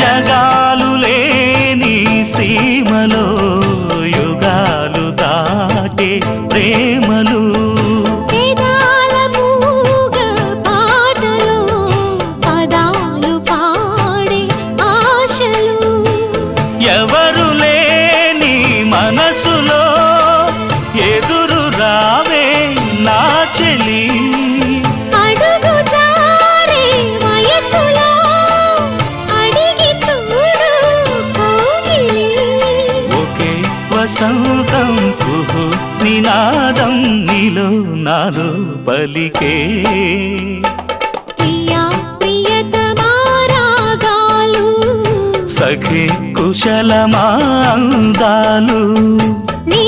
జగాలు లేని సీమలో యుగాలు దాటే ప్రేమలు వేదాల మూగ పాటలో పదాలు పాడే ఆశలు ఎవరు లేని మనసులో ఎదురు రావే నా చెలి అడుగు జారే వయసులో అడిగి చూడు కౌగిలి ఒకే వసంతం కుహు నినాదం నీలో నాలో పలికే ప్రియా ప్రియతమా రాగాలు సఖి కుశలమా అందాలు నీ